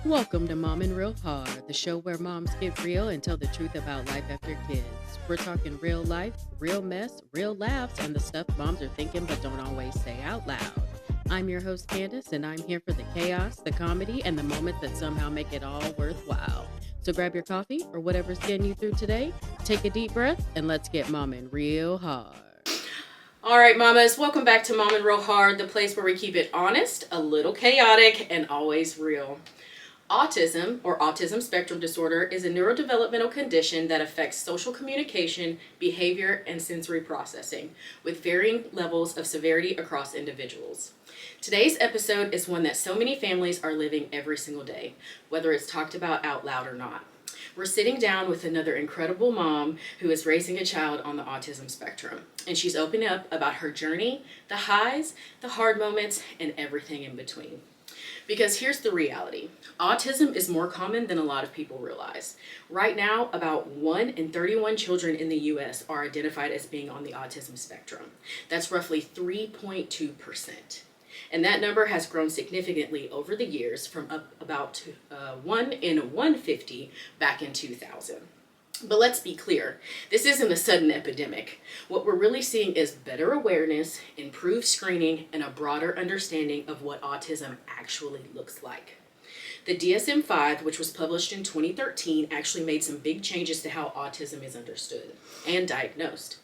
Welcome to Mom and Real Hard, the show where moms get real and tell the truth about life after kids. We're talking real life, real mess, real laughs, and the stuff moms are thinking but don't always say out loud. I'm your host, Candace, and I'm here for the chaos, the comedy, and the moments that somehow make it all worthwhile. So grab your coffee or whatever's getting you through today, take a deep breath, and let's get momming real hard. All right, mamas, welcome back to Mom and Real Hard, the place where we keep it honest, a little chaotic, and always real. Autism, or autism spectrum disorder, is a neurodevelopmental condition that affects social communication, behavior, and sensory processing, with varying levels of severity across individuals. Today's episode is one that so many families are living every single day, whether it's talked about out loud or not. We're sitting down with another incredible mom who is raising a child on the autism spectrum, and she's opening up about her journey, the highs, the hard moments, and everything in between. Because here's the reality. Autism is more common than a lot of people realize. Right now, about 1 in 31 children in the U.S. are identified as being on the autism spectrum. That's roughly 3.2%. And that number has grown significantly over the years from about 1 in 150 back in 2000. But let's be clear, this isn't a sudden epidemic. What we're really seeing is better awareness, improved screening, and a broader understanding of what autism actually looks like. The DSM-5, which was published in 2013, actually made some big changes to how autism is understood and diagnosed.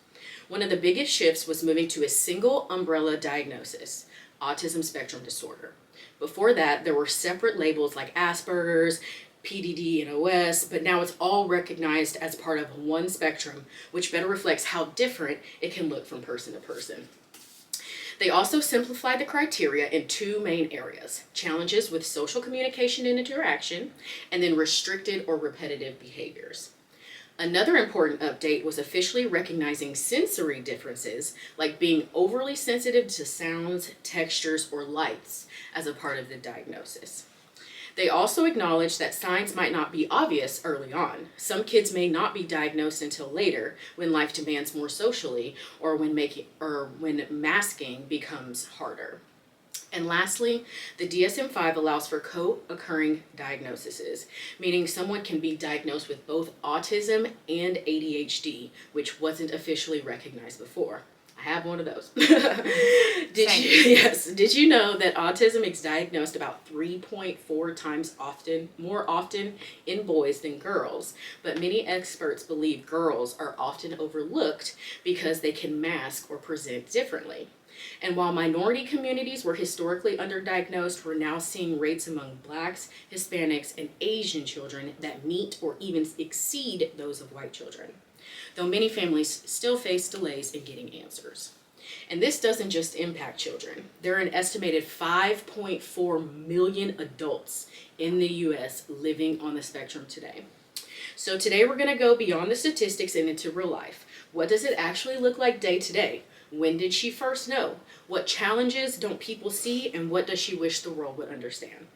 One of the biggest shifts was moving to a single umbrella diagnosis, autism spectrum disorder. Before that, there were separate labels like Asperger's, PDD, and OS, but now it's all recognized as part of one spectrum, which better reflects how different it can look from person to person. They also simplified the criteria in two main areas: challenges with social communication and interaction, and then restricted or repetitive behaviors. Another important update was officially recognizing sensory differences, like being overly sensitive to sounds, textures, or lights, as a part of the diagnosis. They also acknowledged that signs might not be obvious early on. Some kids may not be diagnosed until later, when life demands more socially, or when masking becomes harder. And lastly, the DSM-5 allows for co-occurring diagnoses, meaning someone can be diagnosed with both autism and ADHD, which wasn't officially recognized before. I have one of those. Did you know that autism is diagnosed about 3.4 times more often in boys than girls? But many experts believe girls are often overlooked because they can mask or present differently. And while minority communities were historically underdiagnosed, we're now seeing rates among Blacks, Hispanics, and Asian children that meet or even exceed those of white children, though many families still face delays in getting answers. And this doesn't just impact children. There are an estimated 5.4 million adults in the U.S. living on the spectrum today. So today we're going to go beyond the statistics and into real life. What does it actually look like day to day? When did she first know? What challenges don't people see, and what does she wish the world would understand?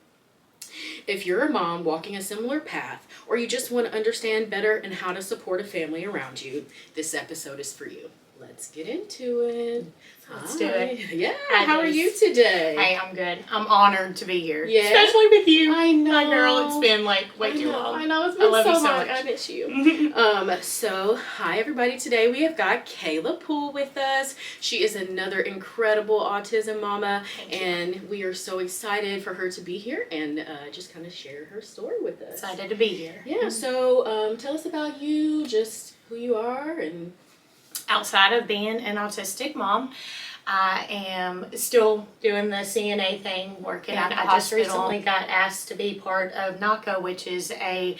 If you're a mom walking a similar path, or you just want to understand better and how to support a family around you, this episode is for you. Let's get into it. Let's do it. Yeah. Hi, How are you today? Hey, I'm good. I'm honored to be here. Yeah. Especially with you. I know. My girl, it's been like way too long. I know. It's been love so you so long. much. I miss you. So, hi everybody. Today we have got Kayla Poole with us. She is another incredible autism mama, and we are so excited for her to be here and just kind of share her story with us. Excited to be here. Yeah. So, tell us about you, just who you are, and Outside of being an autistic mom, I am still doing the CNA thing, working at the hospital. I just recently got asked to be part of NACA, which is a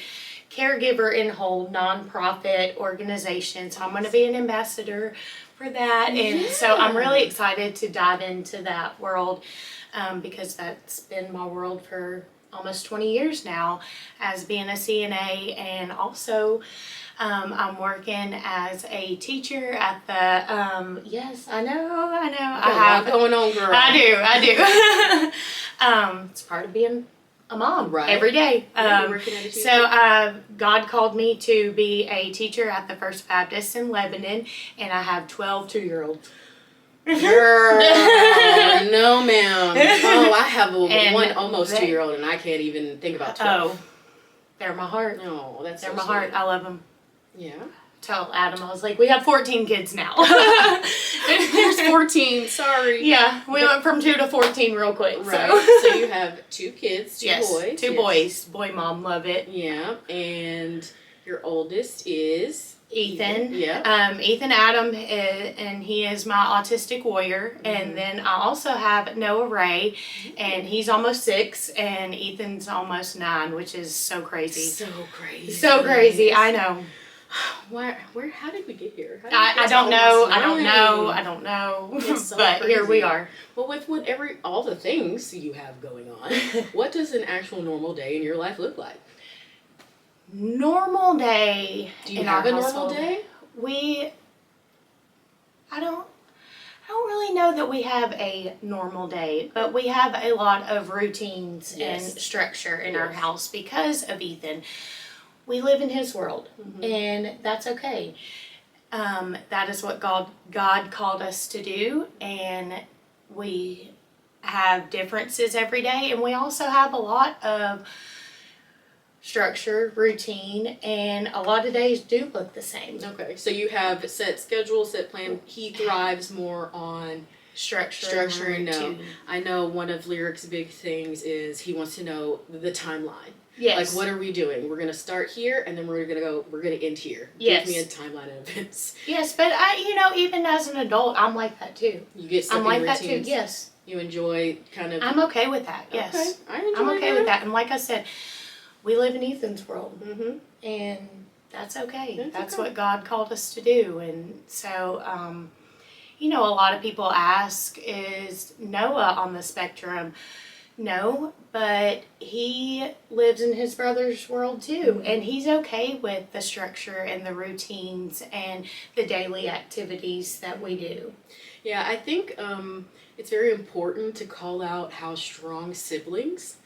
caregiver in whole nonprofit organization. So I'm going to be an ambassador for that. And so I'm really excited to dive into that world because that's been my world for almost 20 years now as being a CNA, and also I'm working as a teacher at the, yes, I know. I have going on, girl. I do. It's part of being a mom every day. God called me to be a teacher at the First Baptist in Lebanon, and I have 12 two-year-olds. Girl, no, ma'am. Oh, I have one almost 2-year-old, and I can't even think about 12. Oh, they're my heart. No, that's they're so my sweet. heart. I love them. Yeah. Tell Adam, I was like, we have 14 kids now. There's 14. Sorry. Yeah, we went from 2 to 14 real quick. Right. So you have 2 kids, 2 boys. 2 boys. Boy, mom, love it. Yeah, and your oldest is Ethan. Yeah. Ethan Adam, and he is my autistic warrior. And then I also have Noah Ray, and he's almost 6, and Ethan's almost 9, which is so crazy. So crazy. So crazy. I know. How did we get here? I don't know. I don't know. So but crazy. Here we are. Well, with all the things you have going on, what does an actual normal day in your life look like? Normal day. Do you have a household, normal day? I don't really know that we have a normal day, but we have a lot of routines and structure in our house because of Ethan. We live in his world, and that's okay. That is what God called us to do, and we have differences every day, and we also have a lot of structure, routine, and a lot of days do look the same. Okay, so you have set schedule, set plan. He thrives more on structure and routine. I know one of Lyric's big things is he wants to know the timeline. Yes. Like, what are we doing? We're gonna start here, and then we're gonna end here. Yes. Give me a timeline of events. Yes, but even as an adult, I'm like that too. You get stuck I'm like in that routines. too. Yes. You enjoy kind of. I'm okay with that. Yes. Okay. I'm okay with that, and like I said, we live in Ethan's world, and that's okay. That's okay. what God called us to do, and so. A lot of people ask, is Noah on the spectrum? No, but he lives in his brother's world too, and he's okay with the structure and the routines and the daily activities that we do. Yeah, I think it's very important to call out how strong siblings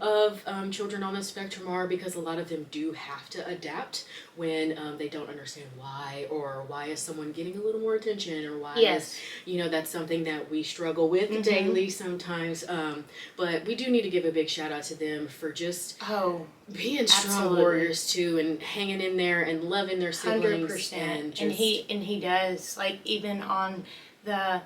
of children on the spectrum are, because a lot of them do have to adapt when they don't understand why, or why is someone getting a little more attention, or why is, that's something that we struggle with daily sometimes. But we do need to give a big shout out to them for just being strong warriors too, and hanging in there and loving their siblings. 100%. And he does, like, even on the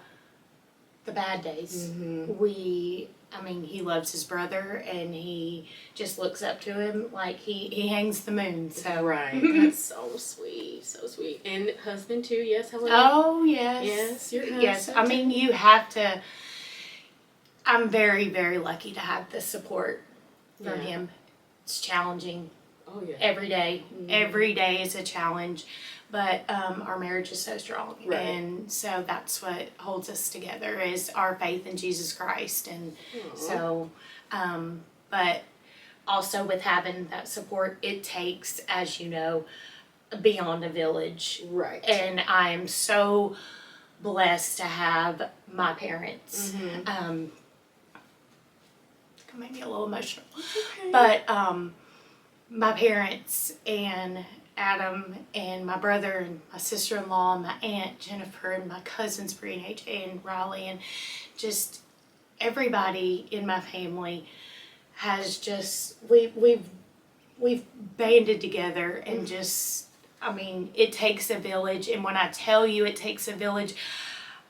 bad days. He loves his brother, and he just looks up to him like he hangs the moon. So right, that's so sweet, so sweet. And husband too, yes, hello. Oh yes, yes, your husband. Yes. You have to. I'm very, very lucky to have the support from him. It's challenging. Oh yeah. Every day, every day is a challenge. But our marriage is so strong, and so that's what holds us together, is our faith in Jesus Christ. And so, but also with having that support, it takes, as you know, beyond a village. Right. And I am so blessed to have my parents. It make me a little emotional. Okay. But my parents and Adam and my brother and my sister-in-law and my aunt Jennifer and my cousins Bree and AJ and Riley, and just everybody in my family has just we've banded together, and just it takes a village. And when I tell you it takes a village,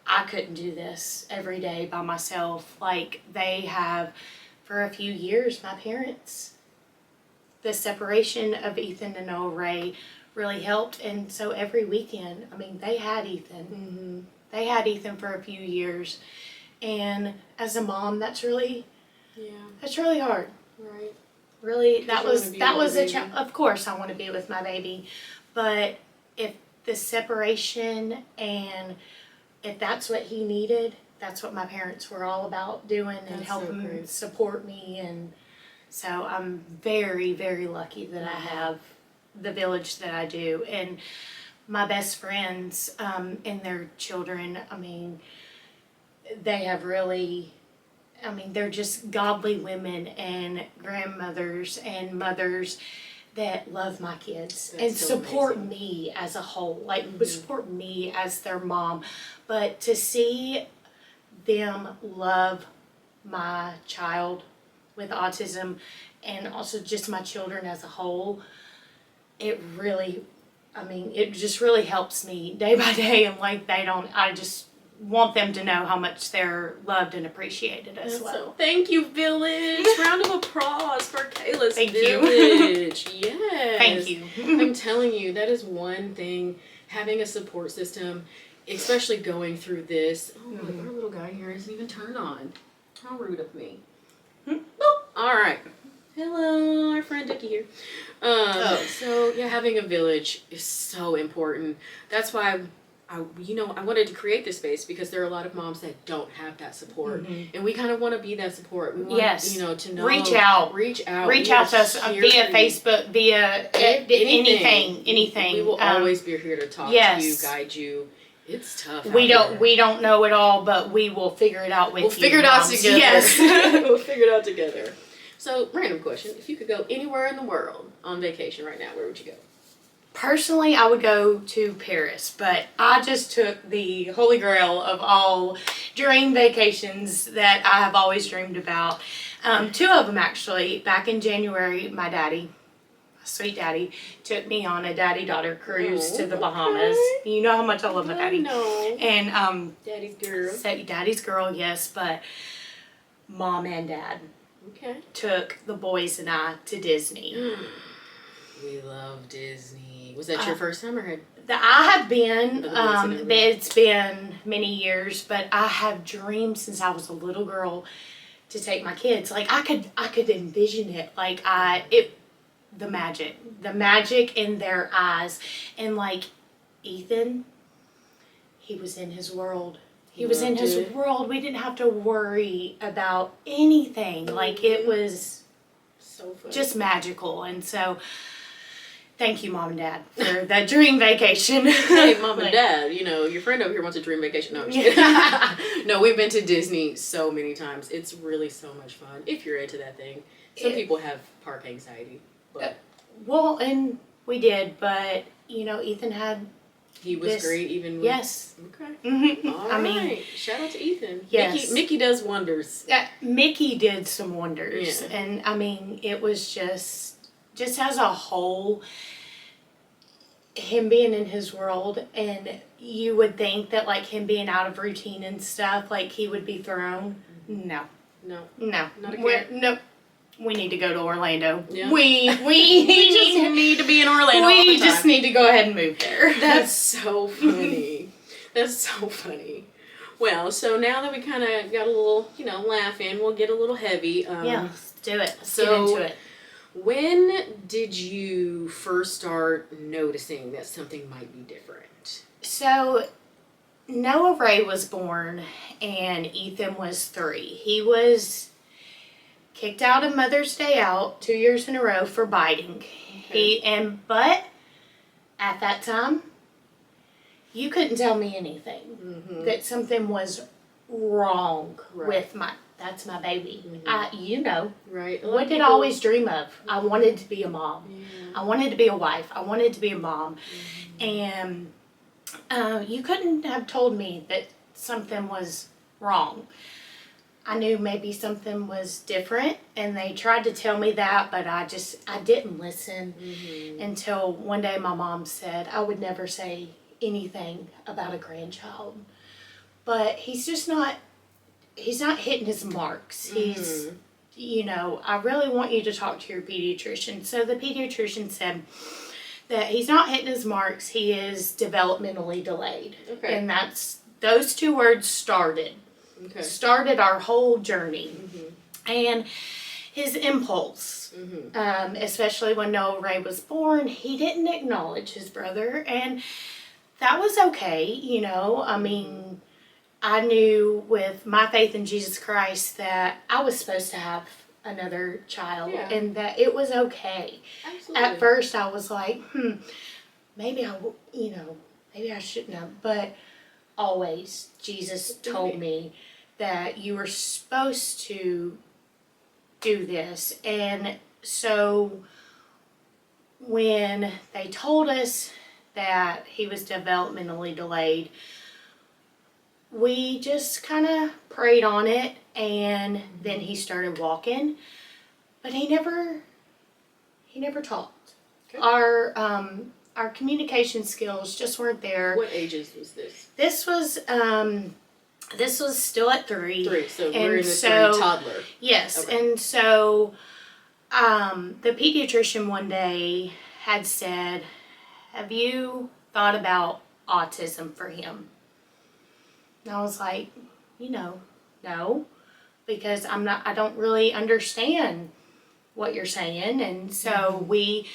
I couldn't do this every day by myself like they have for a few years. My parents, the separation of Ethan and Noah Ray really helped, and so every weekend, they had Ethan. They had Ethan for a few years, and as a mom, that's really hard. Right. Really, that was a of course I want to be with my baby, but if the separation, and if that's what he needed, that's what my parents were all about doing, and helping support me. And so I'm very, very lucky that I have the village that I do. And my best friends and their children, they have really, they're just godly women and grandmothers and mothers that love my kids That's and so support amazing. me as a whole, like support me as their mom. But to see them love my child with autism and also just my children as a whole, it really, I mean, it just really helps me day by day. And like I just want them to know how much they're loved and appreciated as well. So, thank you, Village. Round of applause for Kayla's Thank you. Village. Yes. Thank you. I'm telling you, that is one thing, having a support system, especially going through this. Oh, look, our little guy here isn't even turned on. How rude of me. Boop. All right. Hello, our friend Dickie here. So yeah, having a village is so important. That's why I wanted to create this space, because there are a lot of moms that don't have that support, and we kind of want to be that support. We want, Yes. to know, Reach out We to are us here via for you. Facebook, via anything. We will always be here to talk yes. to you, guide you. It's tough. We don't know it all, but we will figure it out with you. We'll figure it out moms. together. Yes. We'll figure it out together. So, random question: if you could go anywhere in the world on vacation right now, where would you go? Personally, I would go to Paris, but I just took the holy grail of all dream vacations that I have always dreamed about. Two of them actually. Back in January, my daddy, sweet daddy, took me on a daddy-daughter cruise to the Bahamas. You know how much I love my daddy. No. And Daddy's girl. so daddy's girl, yes, but mom and dad took the boys and I to Disney. We love Disney. Was that your first time, or had? I have been. It's been many years, but I have dreamed since I was a little girl to take my kids. Like I could envision it. Like the magic in their eyes, and like Ethan, he was in his world. He was in his world. We didn't have to worry about anything. Like it was so funny. Just magical, and so. Thank you, Mom and Dad, for that dream vacation. Hey, Mom and Dad, your friend over here wants a dream vacation. No, I'm just kidding. No, we've been to Disney so many times. It's really so much fun, if you're into that thing. Some people have park anxiety. But well, and we did, but, Ethan had... He was great even with... Yes. Okay. Mm-hmm. All right. Shout out to Ethan. Yes. Mickey does wonders. Mickey did some wonders. Yeah. And, it was just as a whole, him being in his world, and you would think that, like, him being out of routine and stuff, like, he would be thrown. No. Not a care. Nope. We need to go to Orlando. Yeah. We just need to be in Orlando all the We time. just need to go ahead and move there. That's so funny. That's so funny. Well, so now that we kind of got a little, laugh in, we'll get a little heavy. Yeah, let's do it. Let's get into it. When did you first start noticing that something might be different? So, Noah Ray was born and Ethan was 3. He was kicked out of Mother's Day Out 2 years in a row for biting. Okay. But at that time, you couldn't tell me anything that something was wrong with that's my baby. Right. What did I always dream of? I wanted to be a mom. Yeah. I wanted to be a wife. I wanted to be a mom. And you couldn't have told me that something was wrong. I knew maybe something was different, and they tried to tell me that, but I didn't listen until one day my mom said I would never say anything about a grandchild. But he's not hitting his marks. He's, I really want you to talk to your pediatrician. So the pediatrician said that he's not hitting his marks, he is developmentally delayed. Okay. And those 2 words started our whole journey. And his impulse, especially when Noah Ray was born, he didn't acknowledge his brother, and that was okay, I mean, I knew with my faith in Jesus Christ that I was supposed to have another child, and that it was okay. Absolutely. At first I was like, maybe I shouldn't have, but always Jesus told me that you were supposed to do this. And so when they told us that he was developmentally delayed, we just kind of prayed on it, and then he started walking, but he never talked. Okay. Our communication skills just weren't there. What ages was this? This was still at 3. 3, so And we're in the so- 3 toddler. Yes, Okay. and so the pediatrician one day had said, "Have you thought about autism for him?" And I was like, no, because I don't really understand what you're saying. And so we,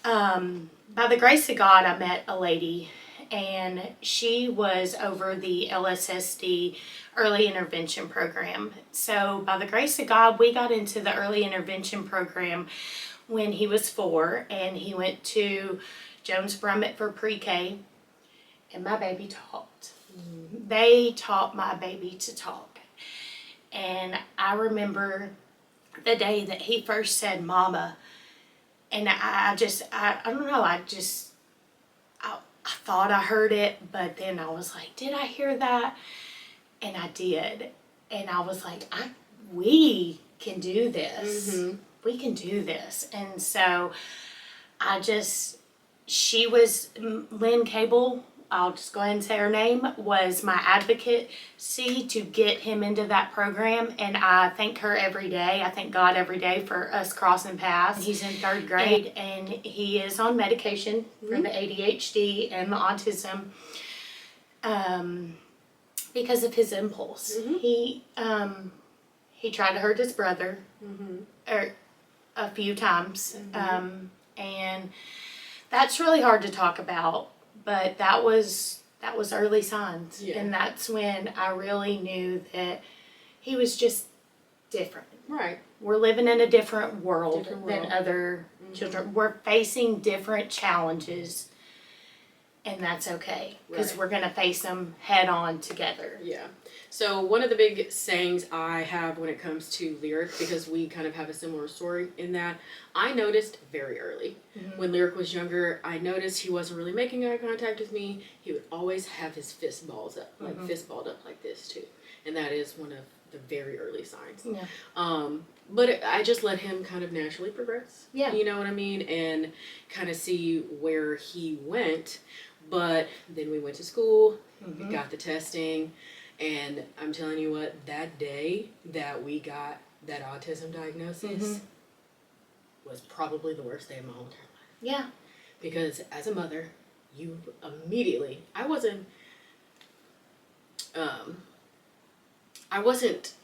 by the grace of God, I met a lady, and she was over the LSSD early intervention program. So by the grace of God, we got into the early intervention program when he was 4, and he went to Jones Brummett for pre-K, and my baby talked. They taught my baby to talk. And I remember the day that he first said mama, and I don't know, I thought I heard it, but then I was like, did I hear that? And I did. And I was like, we can do this. Mm-hmm. We can do this. And so she was, Lynn Cable, I'll just go ahead and say her name, was my advocacy to get him into that program. And I thank her every day. I thank God every day for us crossing paths. He's in 3rd grade, and he is on medication for the ADHD and the autism because of his impulse. He tried to hurt his brother a few times. And that's really hard to talk about. But that was early signs, and that's when I really knew that he was just different. Right. We're living in a different world than other children. We're facing different challenges, and that's okay, because we're going to face them head on together. Yeah. So one of the big sayings I have when it comes to Lyric, because we kind of have a similar story in that I noticed very early when Lyric was younger, I noticed he wasn't really making eye contact with me. He would always have his fist balled up like this too. And that is one of the very early signs. Yeah. But I just let him kind of naturally progress. Yeah. You know what I mean? And kind of see where he went. But then we went to school, we got the testing. And I'm telling you what, that day that we got that autism diagnosis was probably the worst day of my whole entire life. Yeah. Because as a mother, you immediately, I wasn't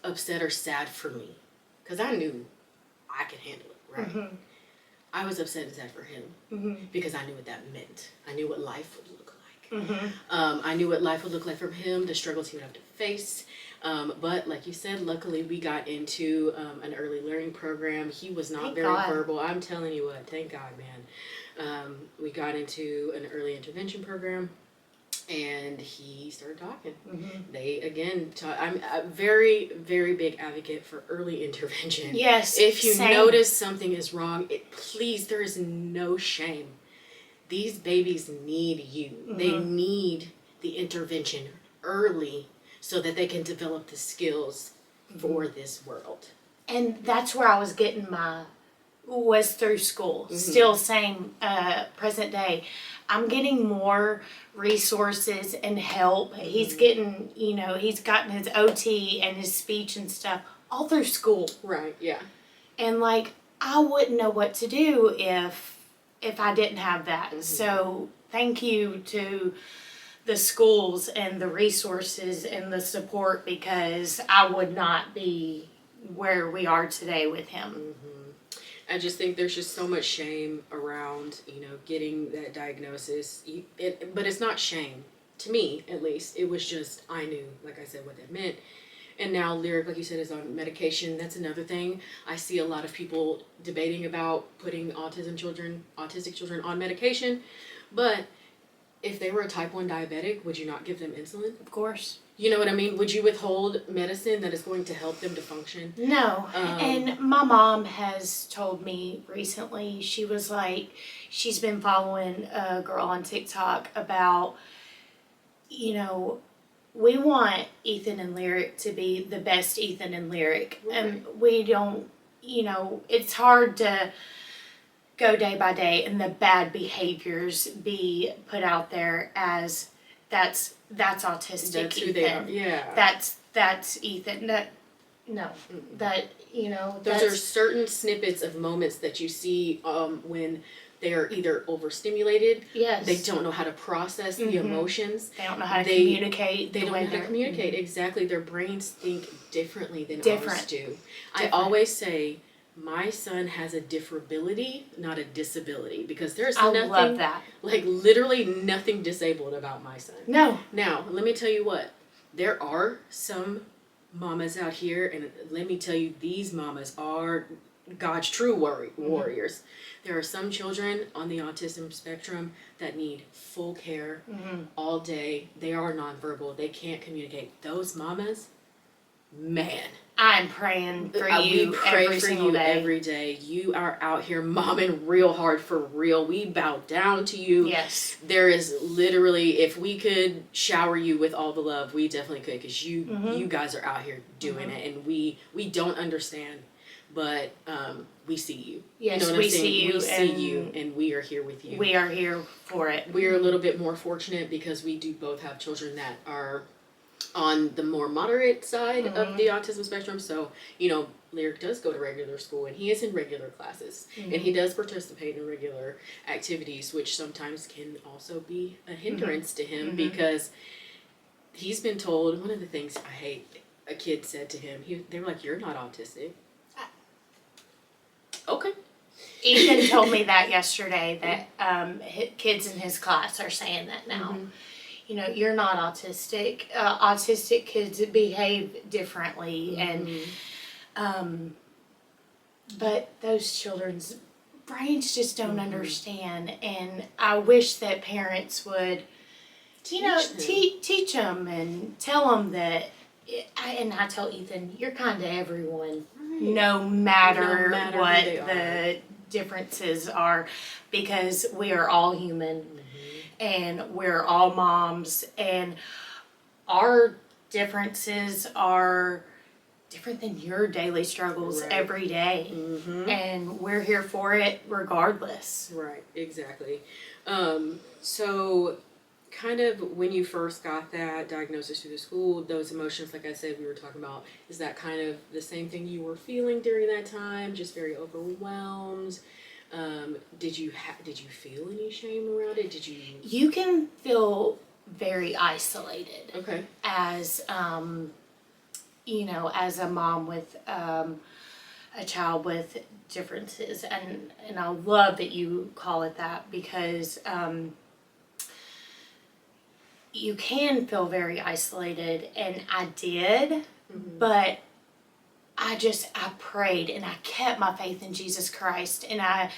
upset or sad for me, because I knew I could handle it, right? I was upset and sad for him because I knew what that meant. I knew what life would look like. I knew what life would look like for him, the struggles he would have to face. But like you said, luckily we got into an early learning program. He was not very verbal. I'm telling you what, thank God, man. We got into an early intervention program, and he started talking. They, again, I'm a very, very big advocate for early intervention. Yes. If you notice something is wrong, please, there is no shame. These babies need you. They need the intervention early so that they can develop the skills for this world. And that's where I was getting was through school. Still same present day. I'm getting more resources and help. He's getting, he's gotten his OT and his speech and stuff all through school. Right, yeah. And I wouldn't know what to do if I didn't have that. So thank you to the schools and the resources and the support, because I would not be where we are today with him. I just think there's just so much shame around, getting that diagnosis. But it's not shame, to me at least. It was just, I knew, like I said, what that meant. And now Lyric, like you said, is on medication. That's another thing. I see a lot of people debating about putting autistic children on medication. But if they were a type 1 diabetic, would you not give them insulin? Of course. You know what I mean? Would you withhold medicine that is going to help them to function? No. And my mom has told me recently, she was like, she's been following a girl on TikTok about, you know, we want Ethan and Lyric to be the best Ethan and Lyric. Right. And we don't, you know, it's hard to go day by day and the bad behaviors be put out there as that's autistic That's Ethan. who they are. Yeah. That's Ethan. No. That, you know, those are certain snippets of moments that you see when they are either overstimulated. Yes. They don't know how to process the emotions. They don't know how to communicate. They don't know how to communicate. Exactly. Their brains think differently than ours do. I always say my son has a differability, not a disability, because there's nothing, love that. Like literally nothing disabled about my son. No. Now, let me tell you what. There are some mamas out here, and let me tell you, these mamas are God's true warriors. There are some children on the autism spectrum that need full care all day. They are nonverbal. They can't communicate. Those mamas, man. I'm praying for you. We pray every for single you day. every day. You are out here momming real hard for real. We bow down to you. Yes. There is literally, if we could shower you with all the love, we definitely could, because you guys are out here doing it, and we don't understand, but we see you. Yes, you know what we I'm saying? see you. We see you, and we are here with you. We are here for it. We're a little bit more fortunate because we do both have children that are on the more moderate side of the autism spectrum. So, you know, Lyric does go to regular school, and he is in regular classes, and he does participate in regular activities, which sometimes can also be a hindrance to him, because he's been told, one of the things I hate, a kid said to him, they were like, "You're not autistic." Okay. Ethan told me that yesterday, that kids in his class are saying that now. You know, you're not autistic. Autistic kids behave differently, and but those children's brains just don't understand. And I wish that parents would, teach them and tell them that. And I tell Ethan, you're kind to everyone, no matter what the differences are, because we are all human. And we're all moms, and our differences are different than your daily struggles every day. And we're here for it regardless. Right, exactly. So kind of when you first got that diagnosis through the school, those emotions, like I said, we were talking about, is that kind of the same thing you were feeling during that time? Just very overwhelmed? Did you feel any shame around it? You can feel very isolated. Okay. As as a mom with a child with differences, and I love that you call it that, because you can feel very isolated, and I did, but I prayed, and I kept my faith in Jesus Christ. And I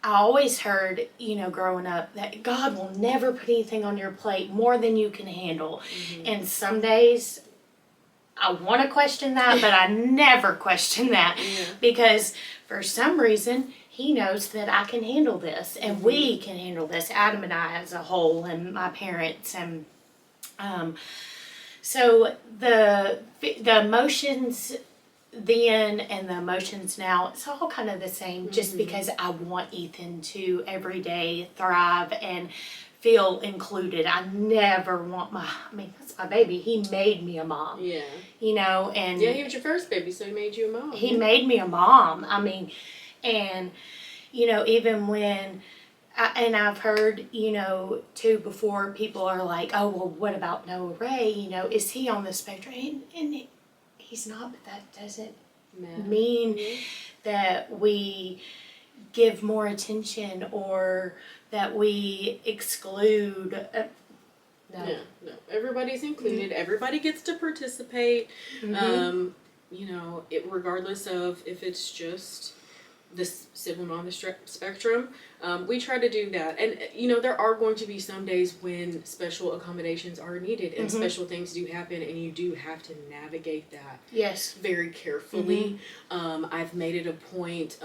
always heard, growing up, that God will never put anything on your plate more than you can handle. And some days I want to question that, but I never question that, because for some reason He knows that I can handle this, and we can handle this, Adam and I as a whole, and my parents. And so the emotions then and the emotions now, it's all kind of the same, just because I want Ethan to every day thrive and feel included. I never want that's my baby. He made me a mom. Yeah. And yeah, he was your first baby, so he made you a mom. He made me a mom. And even when I've heard, too, before, people are like, oh, well, what about Noah Ray? Is he on the spectrum? And he's not, but that doesn't mean that we give more attention or that we exclude. No. Everybody's included. Everybody gets to participate. Regardless of if it's just this sibling on the spectrum, we try to do that. And, you know, there are going to be some days when special accommodations are needed and special things do happen, and you do have to navigate that very carefully. I've made it a point,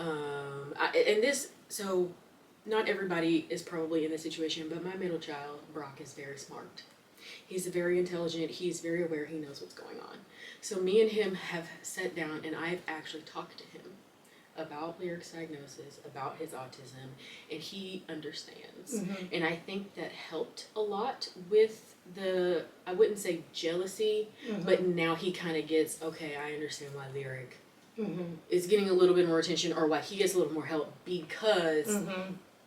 so not everybody is probably in this situation, but my middle child, Brock, is very smart. He's very intelligent. He's very aware. He knows what's going on. So me and him have sat down, and I've actually talked to him about Lyric's diagnosis, about his autism, and he understands. And I think that helped a lot with the, I wouldn't say jealousy, but now he kind of gets, okay, I understand why Lyric is getting a little bit more attention, or why he gets a little more help because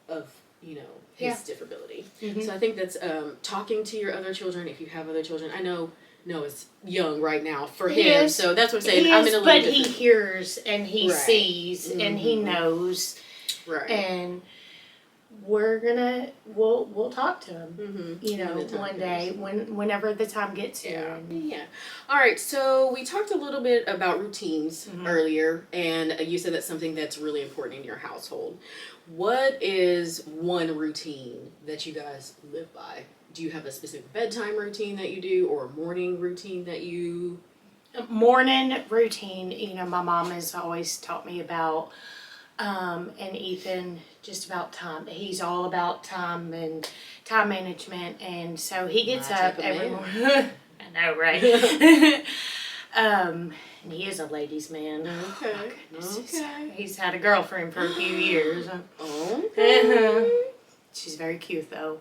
of, you know, his differability. So I think that's talking to your other children, if you have other children. I know Noah's young right now for him, so that's what I'm saying. I'm in a little but different. he hears and he sees and he knows, and we'll talk to him, you know, one day whenever the time gets here. All right, so we talked a little bit about routines earlier, and you said that's something that's really important in your household. What is one routine that you guys live by? Do you have a specific bedtime routine that you do, or a morning routine that you... Morning routine, you know, my mom has always taught me about, and Ethan, just about time. He's all about time and time management, and so he gets up every morning. I know, right? And he is a ladies' man. Okay. He's had a girlfriend for a few years. She's very cute, though.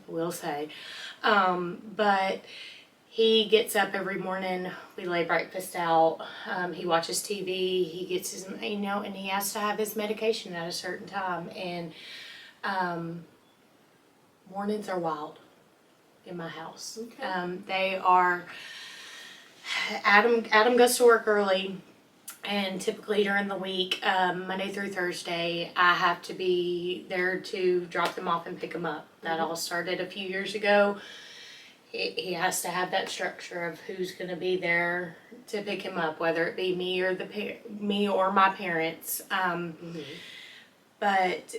Will say. But he gets up every morning. We lay breakfast out. He watches TV. He gets his, you know, and he has to have his medication at a certain time. And mornings are wild in my house. They are. Adam goes to work early. And typically during the week, Monday through Thursday, I have to be there to drop them off and pick them up. That all started a few years ago. He has to have that structure of who's going to be there to pick him up, whether it be me or my parents. But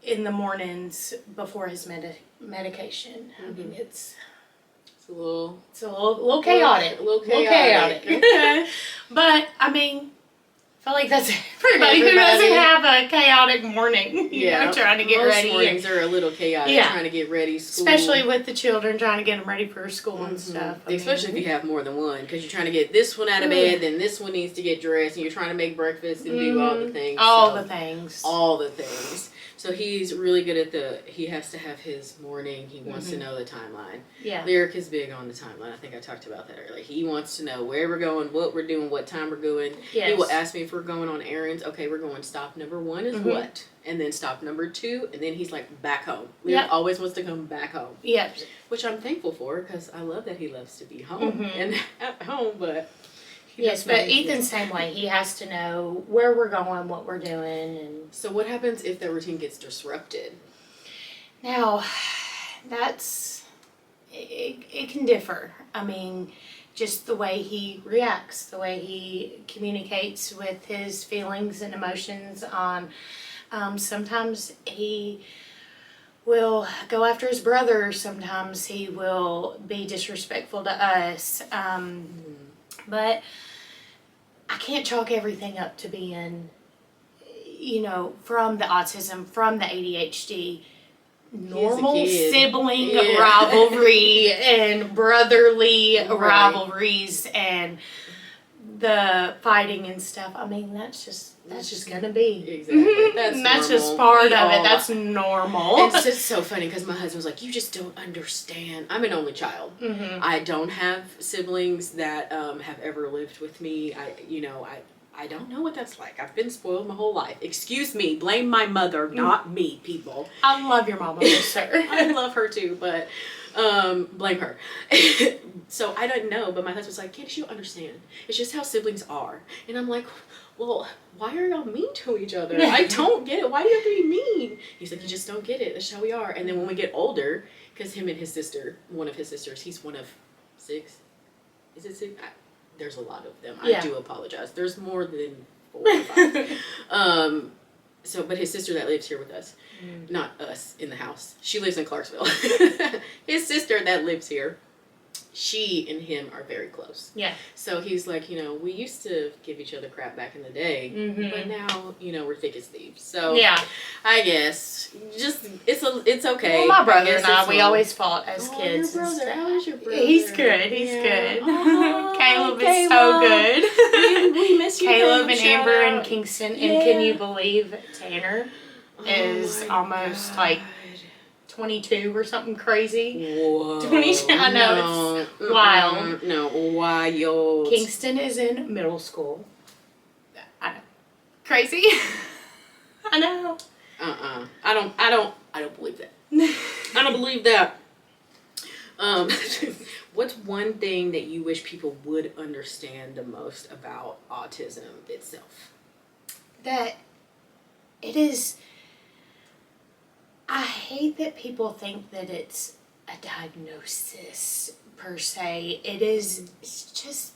in the mornings before his medication, I mean, it's a little chaotic. Okay. But I mean, I feel like that's everybody who doesn't have a chaotic morning. You know, trying to get ready. Most mornings are a little chaotic. Trying to get ready. School. Especially with the children, trying to get them ready for school and stuff. Especially if you have more than one, because you're trying to get this one out of bed, then this one needs to get dressed, and you're trying to make breakfast and do all the things. All the things. So he's really good at he has to have his morning. He wants to know the timeline. Lyric is big on the timeline. I think I talked about that earlier. He wants to know where we're going, what we're doing, what time we're going. He will ask me if we're going on errands. Okay, we're going. Stop number 1 is what? And then stop number 2, and then he's like, back home. Lyric always wants to come back home. Which I'm thankful for, because I love that he loves to be home and at home, but... Yes, but Ethan's same way. He has to know where we're going, what we're doing, and so what happens if the routine gets disrupted? Now, it can differ. I mean, just the way he reacts, the way he communicates with his feelings and emotions on. Sometimes he will go after his brother. Sometimes he will be disrespectful to us. But I can't chalk everything up to being, you know, from the autism, from the ADHD, normal sibling rivalry and brotherly rivalries and the fighting and stuff. I mean, that's just gonna be. Exactly. That's just part of it. That's normal. It's just so funny because my husband was like, you just don't understand. I'm an only child. I don't have siblings that have ever lived with me. I don't know what that's like. I've been spoiled my whole life. Excuse me. Blame my mother, not me, people. I love your mama, sir. I love her too, but blame her. So I don't know, but my husband's like, can't you understand? It's just how siblings are. And I'm like, well, why are y'all mean to each other? I don't get it. Why do you have to be mean? He's like, you just don't get it. That's how we are. And then when we get older, because him and his sister, one of his sisters, he's one of 6. Is it 6? There's a lot of them. I do apologize. There's more than 4 or 5. But his sister that lives here with us, not us in the house. She lives in Clarksville. His sister that lives here, she and him are very close. Yeah. So he's like, we used to give each other crap back in the day, but now, we're thick as thieves. So yeah, I guess just it's okay. Well, my brother and I, we always fought as kids. Your brother, how is your brother? He's good. He's good. Oh, Caleb is so good. We miss you, Caleb and Shout Amber out. and Kingston. And can you believe Tanner is almost like 22 or something crazy? Whoa. 22. I know, it's wild. No, wild. Kingston is in middle school. I know. Crazy. I know. I don't believe that. I don't believe that. What's one thing that you wish people would understand the most about autism itself? That it is. I hate that people think that it's a diagnosis per se. It's just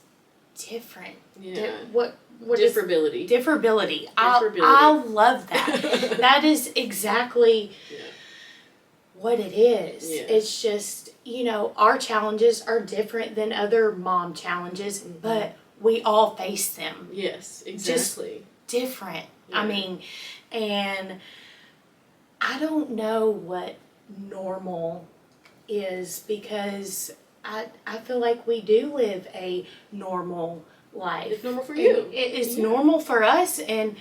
different. Yeah. What Differability. Differability. I love that. That is exactly what it is. Yeah. It's just, our challenges are different than other mom challenges, but we all face them. Yes, exactly. Just different. Yeah. I mean, and I don't know what normal is because I feel like we do live a normal life. It's normal for you. It's normal for us, and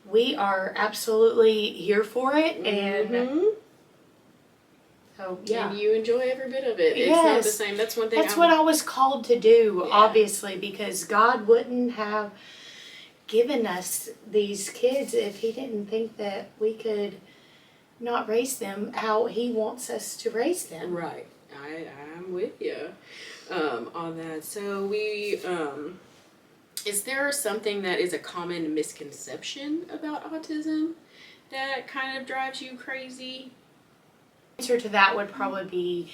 we are absolutely here for it. And so, yeah. And you enjoy every bit of it. Yes. It's not the same. That's one thing. That's what I was called to do, Yeah. obviously, because God wouldn't have given us these kids if He didn't think that we could not raise them how He wants us to raise them. Right. I'm with you on that. So is there something that is a common misconception about autism that kind of drives you crazy? Answer to that would probably be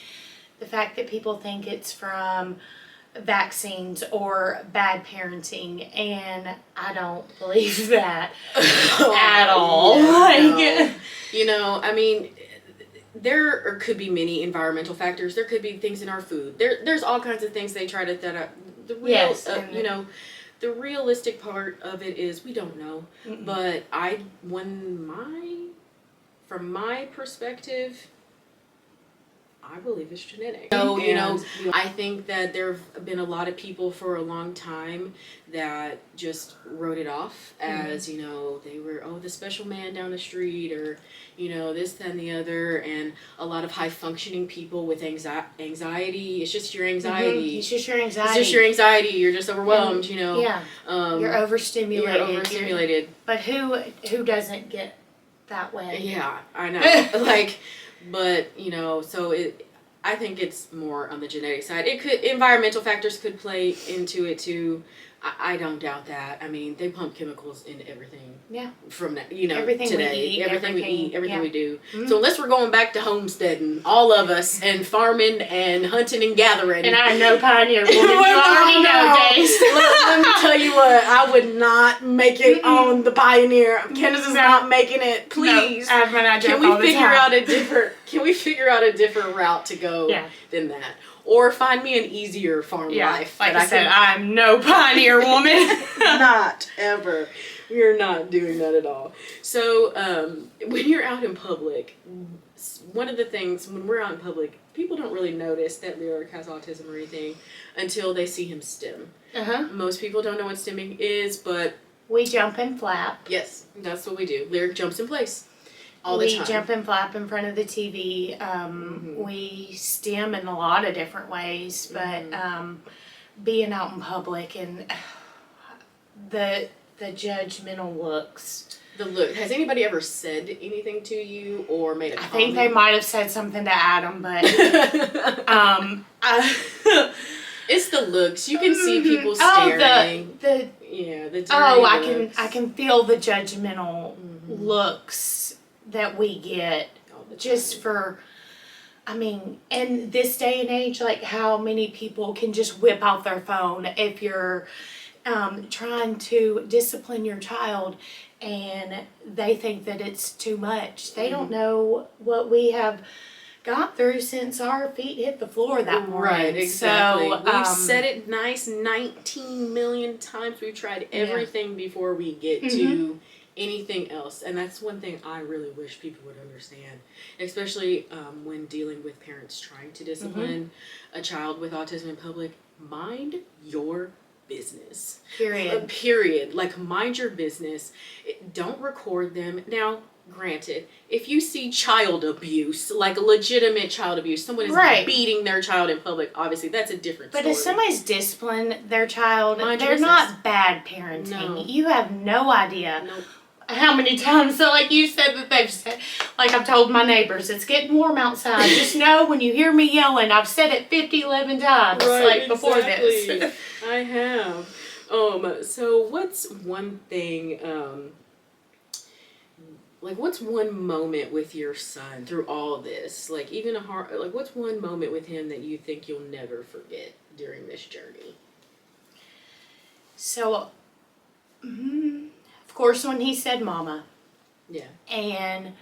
the fact that people think it's from vaccines or bad parenting, and I don't believe that at all. No. I mean, there could be many environmental factors. There could be things in our food. There's all kinds of things they try to set up. The real, the realistic part of it is we don't know. But from my perspective, I believe it's genetic. So, I think that there have been a lot of people for a long time that just wrote it off as, they were, the special man down the street or, this, that, and the other. And a lot of high functioning people with anxiety. It's just your anxiety. It's just your anxiety. It's just your anxiety. You're just overwhelmed, Yeah. You're overstimulated. You're overstimulated. But who doesn't get that way? Yeah, I know. But, I think it's more on the genetic side. Environmental factors could play into it too. I don't doubt that. I mean, they pump chemicals in everything. Yeah. From everything today. We eat, everything we eat, everything we do. Mm-hmm. So unless we're going back to homesteading, all of us, and farming and hunting and gathering. And I'm no pioneer woman. You already know, Dace. Let me tell you what, I would not make it on the Pioneer. Candace is not making it. Please. No, Can we figure out a different route to go than that? Or find me an easier farm life. Like I said, I'm no pioneer woman. Not ever. You're not doing that at all. So when you're out in public, one of the things, when we're out in public, people don't really notice that Lyric has autism or anything until they see him stim. Most people don't know what stimming is, but... We jump and flap. Yes, that's what we do. Lyric jumps in place. We jump and flap in front of the TV. We stim in a lot of different ways, but being out in public and the judgmental looks. Has anybody ever said anything to you or made a comment? I think they might have said something to Adam, but it's the looks. You can see people staring. The dirty looks. I can feel the judgmental looks that we get just for, in this day and age, like how many people can just whip out their phone if you're trying to discipline your child, and they think that it's too much. They don't know what we have gone through since our feet hit the floor that morning. Right, exactly. So, We've said it nice 19 million times. We've tried everything before we get to anything else. And that's one thing I really wish people would understand, especially when dealing with parents trying to discipline a child with autism in public. Mind your business. Period. Like, mind your business. Don't record them. Now, granted, if you see child abuse, like legitimate child abuse, someone is beating their child in public, obviously that's a different story. But if somebody's disciplined their child, Mind your they're business. not bad parenting. No. You have no idea. Nope. How many times, so like you said that they've said, like I've told my neighbors, it's getting warm outside. Just know when you hear me yelling, I've said it 11 times, before this. I have. So what's one thing, what's one moment with your son through all this? Like, even what's one moment with him that you think you'll never forget during this journey? So, of course, when he said mama. Yeah. And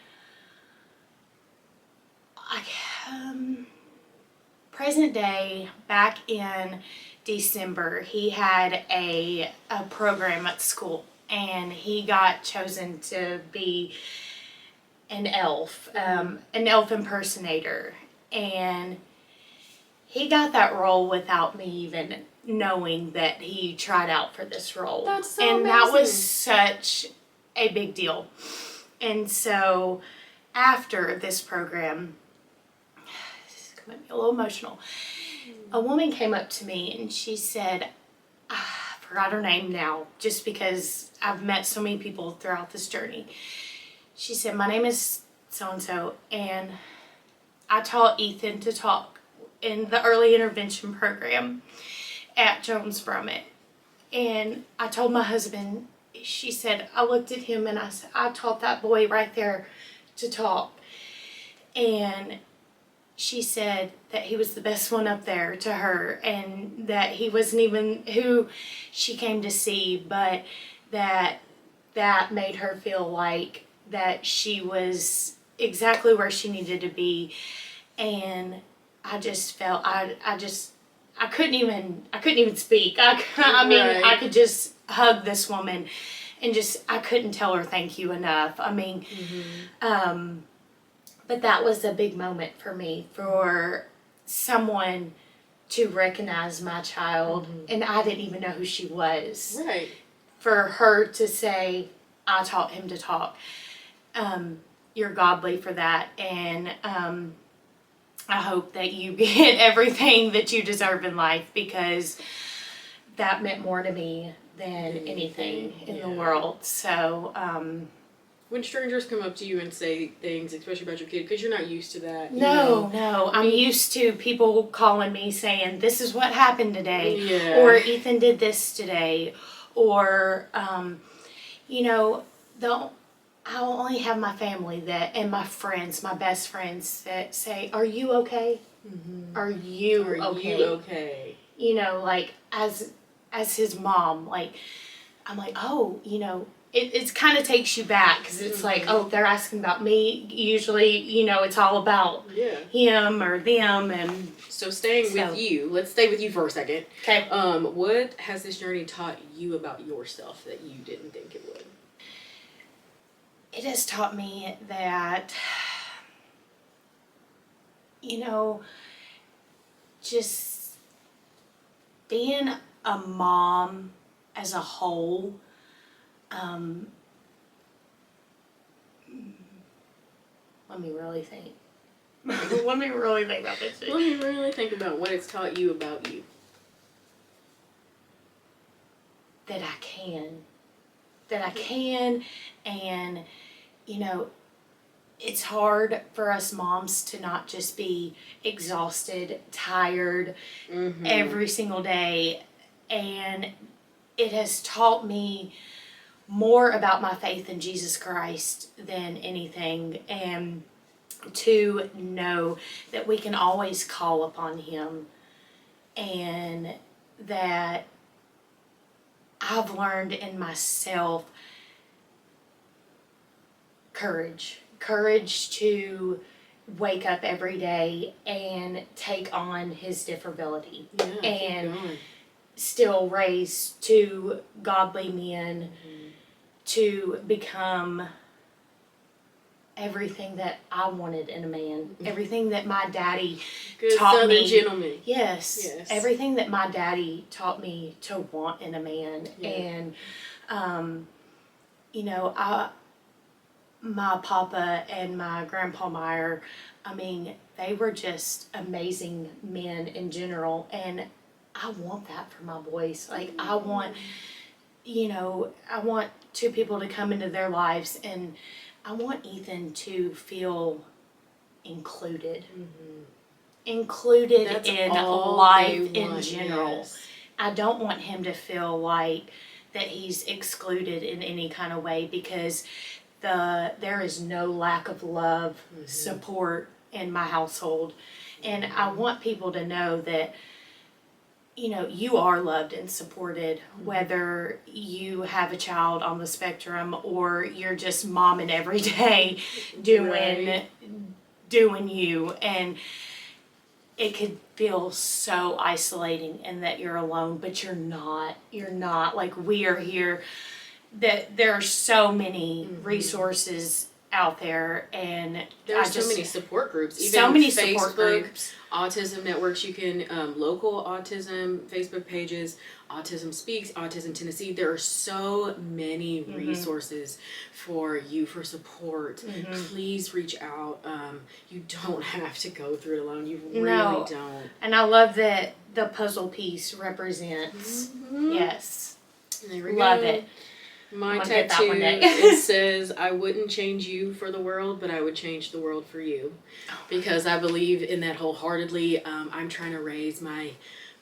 present day, back in December, he had a program at school, and he got chosen to be an elf impersonator. And he got that role without me even knowing that he tried out for this role. That's so amazing. That was such a big deal. And so after this program, this is going to be a little emotional. A woman came up to me and she said, I forgot her name now, just because I've met so many people throughout this journey. She said, my name is so-and-so, and I taught Ethan to talk in the early intervention program at Jones Brummett. And I told my husband, she said, I looked at him and I said, I taught that boy right there to talk. And she said that he was the best one up there to her, and that he wasn't even who she came to see, but that made her feel like that she was exactly where she needed to be. And I just felt I couldn't even speak. I mean, I could just hug this woman and I couldn't tell her thank you enough. I mean, but that was a big moment for me, for someone to recognize my child, and I didn't even know who she was. Right. For her to say, I taught him to talk. You're godly for that, and I hope that you get everything that you deserve in life, because that meant more to me than anything in the world. So, when strangers come up to you and say things, especially about your kid, because you're not used to that. No. I'm used to people calling me saying, this is what happened today. Yeah. Or Ethan did this today. Or, I'll only have my family and my friends, my best friends, that say, are you okay? Are you okay? Like, as his mom, like, I'm like, oh, it kind of takes you back, because it's like, oh, they're asking about me. Usually, it's all about him or them. And so with you, let's stay with you for a second. Okay. What has this journey taught you about yourself that you didn't think it would? It has taught me that, just being a mom as a whole, let me really think. Let me really think about this. Let me really think about what it's taught you about you. That I can, and, it's hard for us moms to not just be exhausted, tired every single day. And it has taught me more about my faith in Jesus Christ than anything, and to know that we can always call upon Him, and that I've learned in myself courage to wake up every day and take on his differability, and still raise two godly men to become everything that I wanted in a man, everything that my daddy taught Southern me. Gentleman. Yes, everything that my daddy taught me to want in a man, and my papa and my grandpa Meyer, I mean, they were just amazing men in general, and I want that for my boys. Like, I want two people to come into their lives, and I want Ethan to feel included. Included That's in all life they in want, general. yes. I don't want him to feel like that he's excluded in any kind of way, because there is no lack of love, support in my household. And I want people to know that, you are loved and supported, whether you have a child on the spectrum or you're just momming every day doing you. And it could feel so isolating and that you're alone, but you're not. Like, we are here. That there are so many resources out there, and there's so many support groups. Even so many Facebook, support groups, autism networks. You can local autism Facebook pages, Autism Speaks, Autism Tennessee. There are so many resources for you for support. Please reach out. You don't have to go through it alone. You really don't. And I love that the puzzle piece represents. Yes, there we love go. it. My tattoo, it says, I wouldn't change you for the world, but I would change the world for you. Because I believe in that wholeheartedly. I'm trying to raise my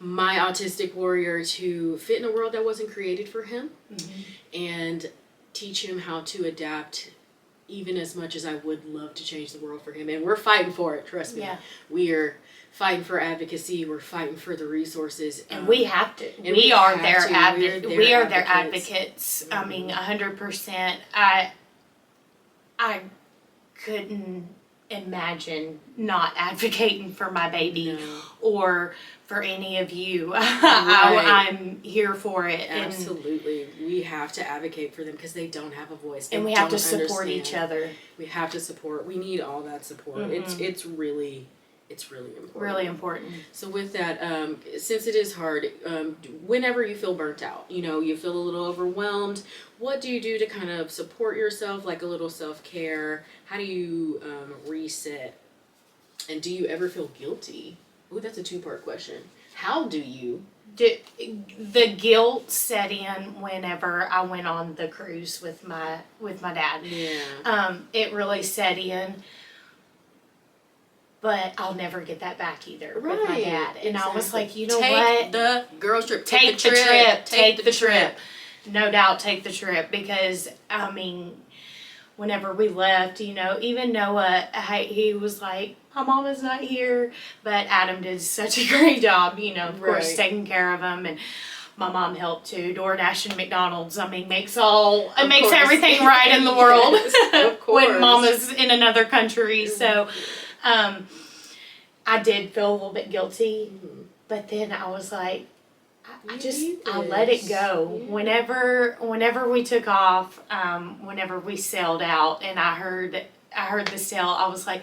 autistic warrior to fit in a world that wasn't created for him. And teach him how to adapt even as much as I would love to change the world for him. And we're fighting for it, trust me. Yeah. We are fighting for advocacy. We're fighting for the resources. And we have to. We are their advocates. I mean, 100%. I couldn't imagine not advocating for my baby or for any of you. I'm here for it. Absolutely. We have to advocate for them because they don't have a voice. And we have to support each other. We have to support. We need all that support. It's really important. Really important. So with that, since it is hard, whenever you feel burnt out, you feel a little overwhelmed, what do you do to kind of support yourself, like a little self-care? How do you reset? And do you ever feel guilty? Ooh, that's a two-part question. How do you? The guilt set in whenever I went on the cruise with my dad. Yeah. It really set in. But I'll never get that back either with my dad. And I was like, you know what? Take the girls trip. Take the trip. Take the trip. No doubt, take the trip. Because, I mean, whenever we left, even Noah, he was like, my mama's not here. But Adam did such a great job, of course, taking care of him. And my mom helped too. DoorDash and McDonald's, makes everything right in the world. Of course. When mama's in another country. So, I did feel a little bit guilty, but then I was like, I let it go. Yeah. Whenever we took off, whenever we sailed out, and I heard the sail, I was like,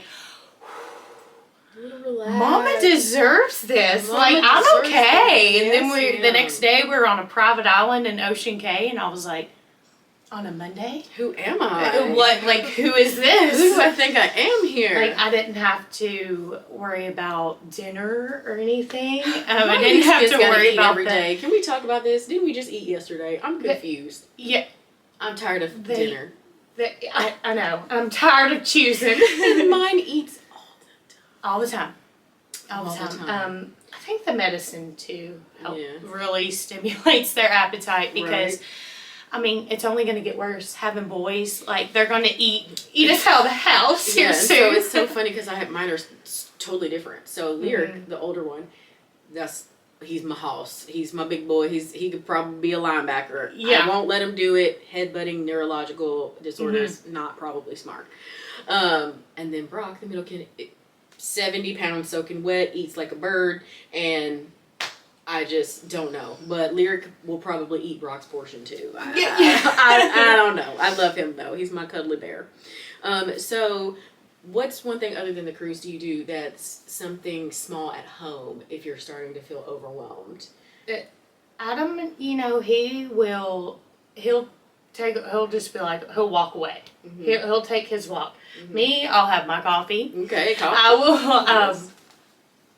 Mama deserves this. I'm okay. And then the next day we were on a private island in Ocean Cay, and I was like, on a Monday? Who am I? Who is this? Who do I think I am here? I didn't have to worry about dinner or anything. I didn't have to worry about every day. Can we talk about this? Didn't we just eat yesterday? I'm confused. Yeah. I'm tired of dinner. I know. I'm tired of choosing. And mine eats all the time. All the time. I think the medicine too really stimulates their appetite because it's only going to get worse. Having boys, they're going to eat us out of the house here soon. So it's so funny because mine are totally different. So Lyric, the older one, that's he's my hoss. He's my big boy. He could probably be a linebacker. Yeah. I won't let him do it. Headbutting, neurological disorders, not probably smart. And then Brock, the middle kid, 70 pounds soaking wet, eats like a bird, and I just don't know. But Lyric will probably eat Brock's portion too. I don't know. I love him though. He's my cuddly bear. So what's one thing other than the cruise do you do that's something small at home if you're starting to feel overwhelmed? Adam, you know, he'll just be like, he'll walk away. Mm-hmm. He'll take his walk. Mm-hmm. Me, I'll have my coffee. Okay, coffee. I will,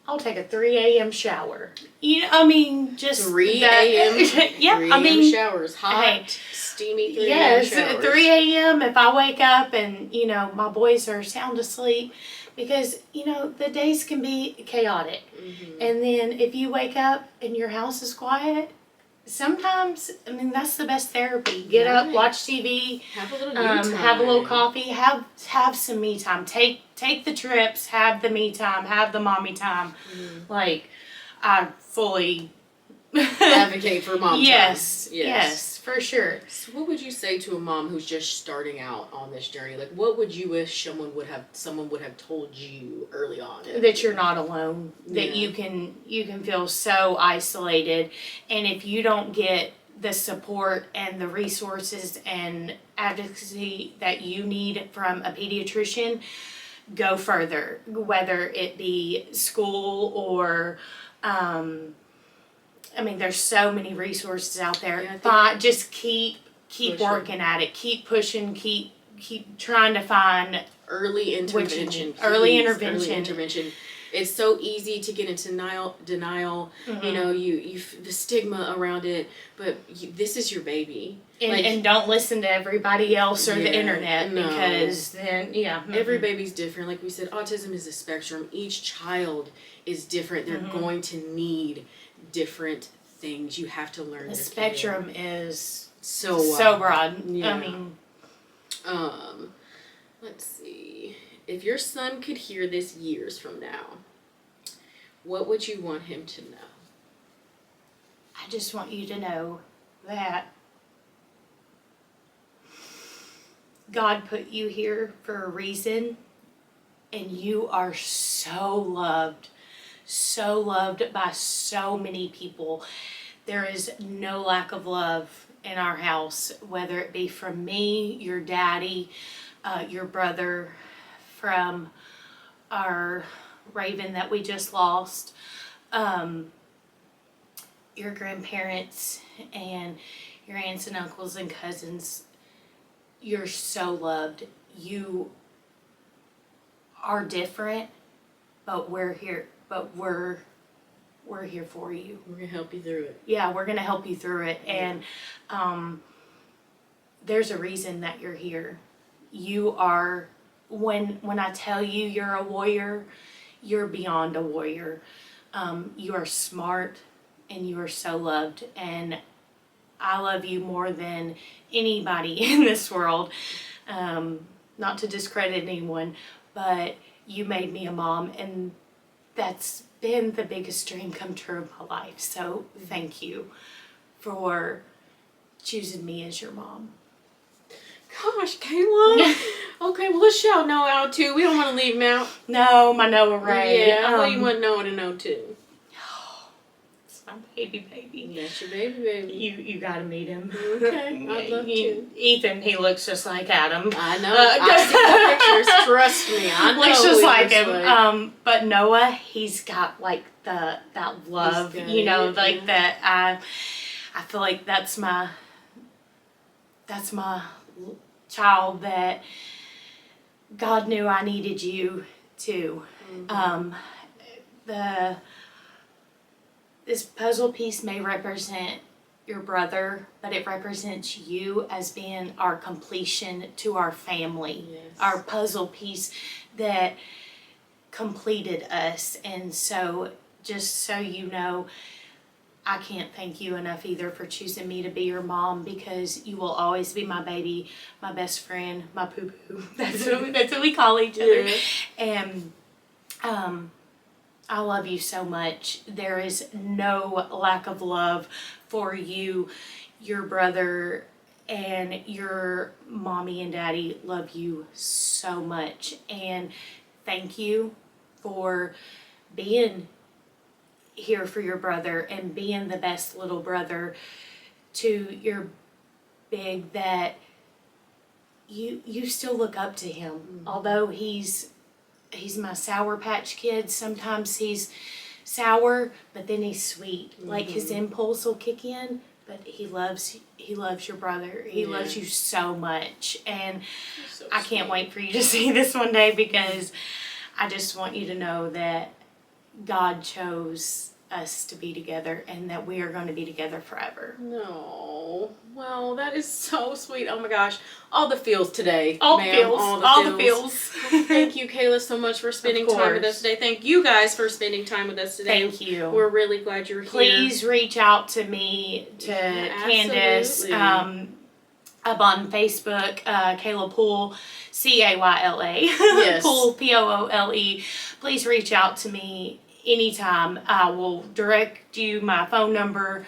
I'll take a 3 a.m. shower. You know, I mean, just 3 a.m. Yeah, 3 I mean, showers, hot, steamy 3 a.m. yes, showers. 3 a.m. if I wake up and, you know, my boys are sound asleep, because, you know, the days can be chaotic. Mm-hmm. And then if you wake up and your house is quiet, sometimes, I mean, that's the best therapy. Get up, watch TV, have a little me time. Have a little coffee, have some me time. Take the trips, have the me time, have the mommy time. Mm-hmm. Like, I fully advocate for mom time. Yes, for sure. So what would you say to a mom who's just starting out on this journey? Like, what would you wish someone would have told you early on? That you're not alone. That you can feel so isolated, and if you don't get the support and the resources and advocacy that you need from a pediatrician, go further. Whether it be school or I mean, there's so many resources out there. Yeah, just keep working at it. Keep pushing. Keep trying to find early intervention. Early intervention. It's so easy to get into denial. Mm-hmm. You know, you the stigma around it. But this is your baby. And don't listen to everybody else or the internet, because then, every baby's different. Like we said, autism is a spectrum. Each child is different. They're going to need different things. You have to learn. The spectrum is so broad. Yeah. I mean, let's see. If your son could hear this years from now, what would you want him to know? I just want you to know that God put you here for a reason, and you are so loved by so many people. There is no lack of love in our house, whether it be from me, your daddy, your brother, from our Raven that we just lost, your grandparents and your aunts and uncles and cousins. You're so loved. You are different, but we're here. But we're here for you. We're gonna help you through it. Yeah, we're gonna help you through it. Yeah. And there's a reason that you're here. You are, when I tell you you're a warrior, you're beyond a warrior. You are smart, and you are so loved, and I love you more than anybody in this world. Not to discredit anyone, but you made me a mom, and that's been the biggest dream come true of my life. So thank you for choosing me as your mom. Gosh, Kayla. Okay, well, let's shout Noah out too. We don't want to leave him out. No, my Noah Ray. Yeah, what do you want Noah to know too? It's my baby. That's your baby. You gotta meet him. Okay, I'd love to. Ethan, he looks just like Adam. I know. I've seen the pictures. Trust me, I know. Looks just like him. But Noah, he's got like that love. You know, like that. I feel like that's my child that God knew I needed you too. Mm-hmm. This puzzle piece may represent your brother, but it represents you as being our completion to our family. Yes. Our puzzle piece that completed us. And so, just so you know, I can't thank you enough either for choosing me to be your mom, because you will always be my baby, my best friend, my poo-poo. That's what we call each other. Yeah. And I love you so much. There is no lack of love for you, your brother, and your mommy and daddy love you so much. And thank you for being here for your brother and being the best little brother to your big, that you still look up to him. Mm-hmm. Although he's my Sour Patch Kid. Sometimes he's sour, but then he's sweet. Mm-hmm. Like his impulse will kick in, but he loves your brother. He loves you so much. And so I can't wait for you to see this one day, because I just want you to know that God chose us to be together and that we are going to be together forever. No. Well, that is so sweet. Oh my gosh. All the feels today. All the feels. Thank you, Kayla, so much for spending time with us today. Thank you guys for spending time with us today. Thank you. We're really glad you're here. Please reach out to me, to Candace, up on Facebook, Kayla Poole, Cayla. Yes. Poole, Poole. Please reach out to me anytime. I will direct you my phone number.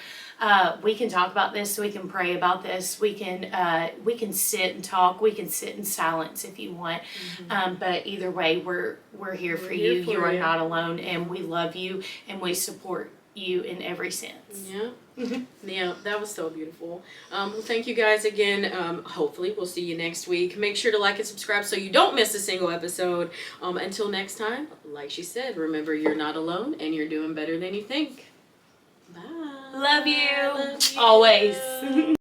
We can talk about this. We can pray about this. We can sit and talk. We can sit in silence if you want. Mm-hmm. But either way, we're here for you. You are not alone, and we love you, and we support you in every sense. Yeah. Mm-hmm. Yeah, that was so beautiful. Well, thank you guys again. Hopefully we'll see you next week. Make sure to like and subscribe so you don't miss a single episode. Until next time, like she said, remember you're not alone and you're doing better than you think. Bye. Love you. Always.